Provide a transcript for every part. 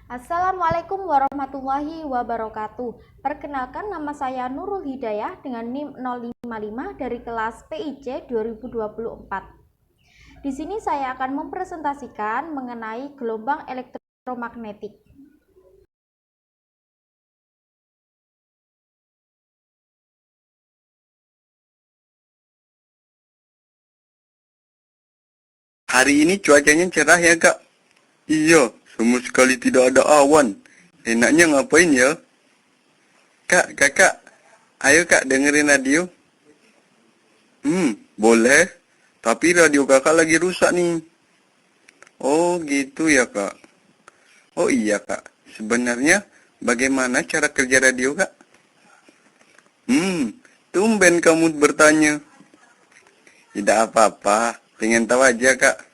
Assalamualaikum warahmatullahi wabarakatuh. Perkenalkan, nama saya Nurul Hidayah dengan NIM 055 dari kelas PIC 2024. Di sini saya akan mempresentasikan mengenai gelombang elektromagnetik. Hari ini cuacanya cerah ya kak? Iya, sama sekali tidak ada awan. Enaknya ngapain ya? Kakak, ayo kak dengerin radio. Boleh. Tapi radio kakak lagi rusak nih. Oh gitu ya kak. Oh iya kak, sebenarnya bagaimana cara kerja radio kak? Tumben kamu bertanya. Tidak apa-apa, pengen tahu aja kak.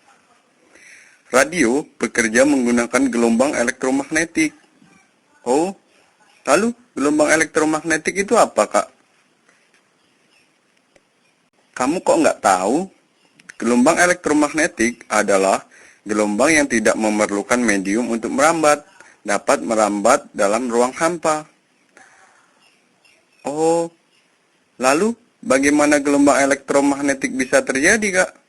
Radio bekerja menggunakan gelombang elektromagnetik. Oh, lalu gelombang elektromagnetik itu apa, Kak? Kamu kok nggak tahu? Gelombang elektromagnetik adalah gelombang yang tidak memerlukan medium untuk merambat, dapat merambat dalam ruang hampa. Oh, lalu bagaimana gelombang elektromagnetik bisa terjadi, Kak?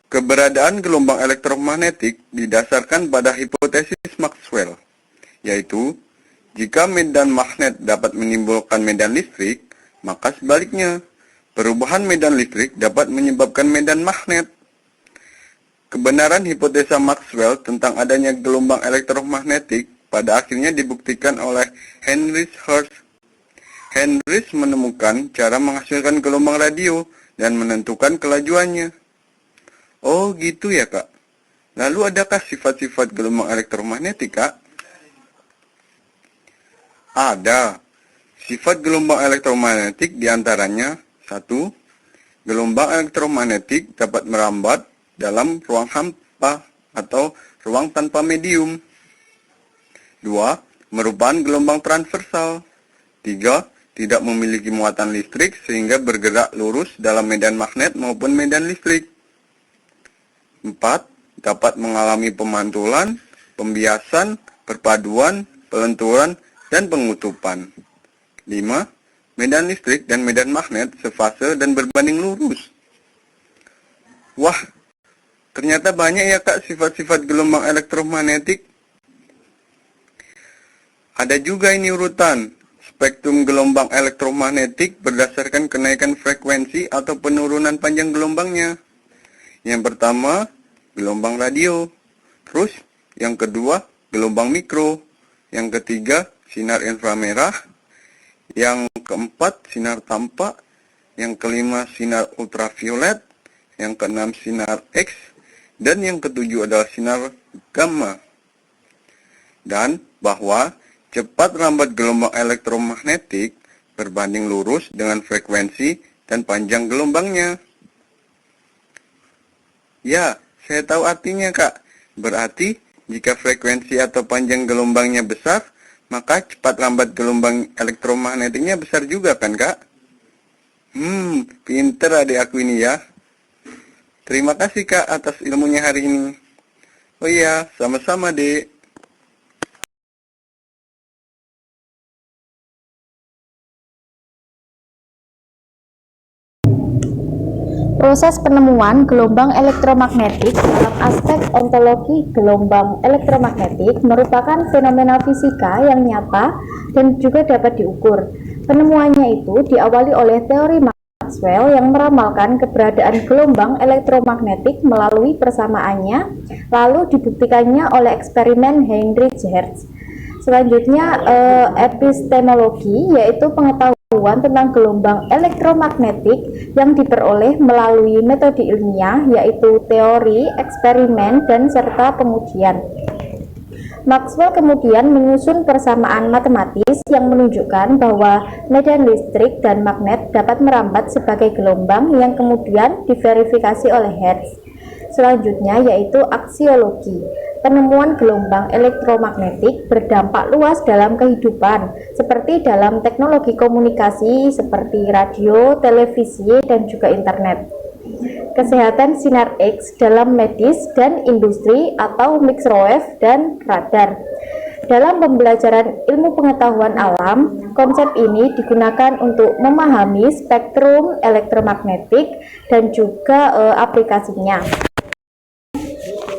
Keberadaan gelombang elektromagnetik didasarkan pada hipotesis Maxwell, yaitu jika medan magnet dapat menimbulkan medan listrik, maka sebaliknya, perubahan medan listrik dapat menyebabkan medan magnet. Kebenaran hipotesa Maxwell tentang adanya gelombang elektromagnetik pada akhirnya dibuktikan oleh Heinrich Hertz. Heinrich menemukan cara menghasilkan gelombang radio dan menentukan kelajuannya. Oh gitu ya kak. Lalu adakah sifat-sifat gelombang elektromagnetik kak? Ada. Sifat gelombang elektromagnetik diantaranya 1. Gelombang elektromagnetik dapat merambat dalam ruang hampa atau ruang tanpa medium. 2. Merupakan gelombang transversal. 3. Tidak memiliki muatan listrik sehingga bergerak lurus dalam medan magnet maupun medan listrik. 4. Dapat mengalami pemantulan, pembiasan, perpaduan, pelenturan, dan pengutupan. 5. Medan listrik dan medan magnet sefase dan berbanding lurus. Wah, ternyata banyak ya kak sifat-sifat gelombang elektromagnetik. Ada juga ini urutan. Spektrum gelombang elektromagnetik berdasarkan kenaikan frekuensi atau penurunan panjang gelombangnya. Yang pertama, gelombang radio. Terus, yang kedua, gelombang mikro. Yang ketiga, sinar inframerah. Yang keempat, sinar tampak. Yang kelima, sinar ultraviolet. Yang keenam, sinar X. Dan yang ketujuh adalah sinar gamma. Dan bahwa cepat lambat gelombang elektromagnetik berbanding lurus dengan frekuensi dan panjang gelombangnya. Ya, saya tahu artinya kak. Berarti jika frekuensi atau panjang gelombangnya besar, maka cepat lambat gelombang elektromagnetiknya besar juga kan kak? Pinter adik aku ini ya. Terima kasih kak atas ilmunya hari ini. Oh iya, sama-sama dek. Proses penemuan gelombang elektromagnetik dalam aspek ontologi gelombang elektromagnetik merupakan fenomena fisika yang nyata dan juga dapat diukur. Penemuannya itu diawali oleh teori Maxwell yang meramalkan keberadaan gelombang elektromagnetik melalui persamaannya, lalu dibuktikannya oleh eksperimen Heinrich Hertz. Selanjutnya epistemologi, yaitu pengetahuan tentang gelombang elektromagnetik yang diperoleh melalui metode ilmiah, yaitu teori, eksperimen, dan serta pengujian. Maxwell kemudian menyusun persamaan matematis yang menunjukkan bahwa medan listrik dan magnet dapat merambat sebagai gelombang yang kemudian diverifikasi oleh Hertz. Selanjutnya yaitu aksiologi. Penemuan gelombang elektromagnetik berdampak luas dalam kehidupan, seperti dalam teknologi komunikasi seperti radio, televisi, dan juga internet. kesehatan sinar X dalam medis dan industri atau microwave dan radar. Dalam pembelajaran ilmu pengetahuan alam, konsep ini digunakan untuk memahami spektrum elektromagnetik dan juga aplikasinya.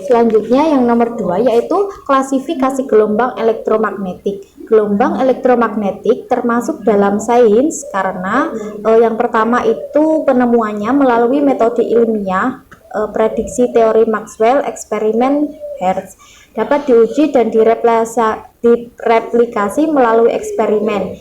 Selanjutnya yang nomor 2 yaitu klasifikasi gelombang elektromagnetik. Gelombang elektromagnetik termasuk dalam sains karena yang pertama itu penemuannya melalui metode ilmiah, prediksi teori Maxwell, eksperimen Hertz. Dapat diuji dan direplikasi melalui eksperimen.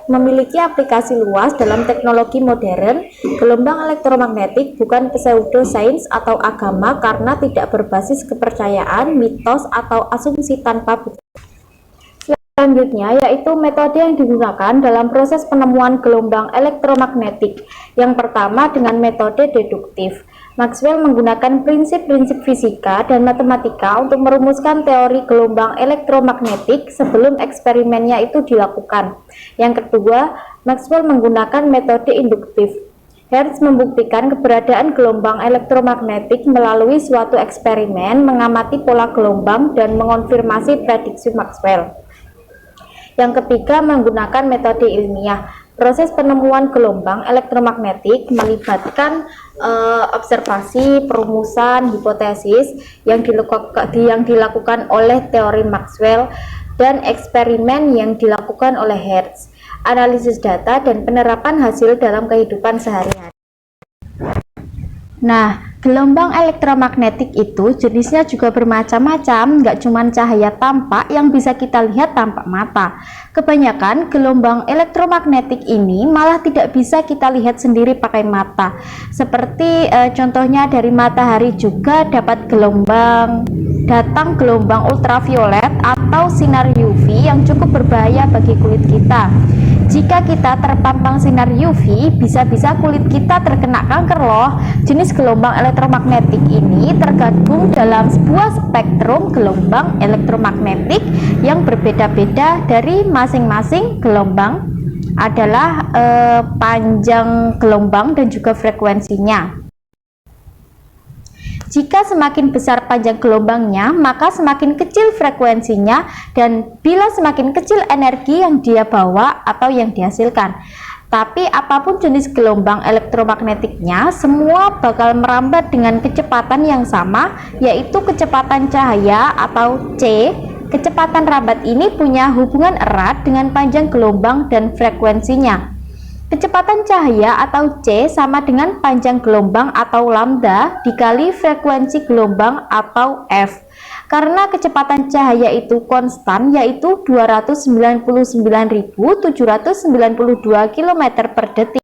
Memiliki aplikasi luas dalam teknologi modern. Gelombang elektromagnetik bukan pseudosains atau agama karena tidak berbasis kepercayaan, mitos, atau asumsi tanpa bukti. Selanjutnya yaitu metode yang digunakan dalam proses penemuan gelombang elektromagnetik. Yang pertama dengan metode deduktif. Maxwell menggunakan prinsip-prinsip fisika dan matematika untuk merumuskan teori gelombang elektromagnetik sebelum eksperimennya itu dilakukan. Yang kedua, Maxwell menggunakan metode induktif. Hertz membuktikan keberadaan gelombang elektromagnetik melalui suatu eksperimen, mengamati pola gelombang dan mengonfirmasi prediksi Maxwell. Yang ketiga, menggunakan metode ilmiah. Proses penemuan gelombang elektromagnetik melibatkan observasi, perumusan, hipotesis yang dilakukan oleh teori Maxwell dan eksperimen yang dilakukan oleh Hertz, analisis data dan penerapan hasil dalam kehidupan sehari-hari. Nah, gelombang elektromagnetik itu jenisnya juga bermacam-macam, nggak cuma cahaya tampak yang bisa kita lihat tampak mata. Kebanyakan gelombang elektromagnetik ini malah tidak bisa kita lihat sendiri pakai mata. Seperti contohnya dari matahari juga dapat datang gelombang ultraviolet atau sinar UV yang cukup berbahaya bagi kulit kita. Jika kita terpampang sinar UV, bisa-bisa kulit kita terkena kanker loh. Jenis gelombang elektromagnetik ini tergabung dalam sebuah spektrum gelombang elektromagnetik yang berbeda-beda dari masing-masing gelombang adalah panjang gelombang dan juga frekuensinya. Jika semakin besar panjang gelombangnya, maka semakin kecil frekuensinya, dan bila semakin kecil energi yang dia bawa atau yang dihasilkan. Tapi apapun jenis gelombang elektromagnetiknya, semua bakal merambat dengan kecepatan yang sama, yaitu kecepatan cahaya atau C. Kecepatan rambat ini punya hubungan erat dengan panjang gelombang dan frekuensinya. Kecepatan cahaya atau C sama dengan panjang gelombang atau lambda dikali frekuensi gelombang atau F. Karena kecepatan cahaya itu konstan, yaitu 299.792 km per detik.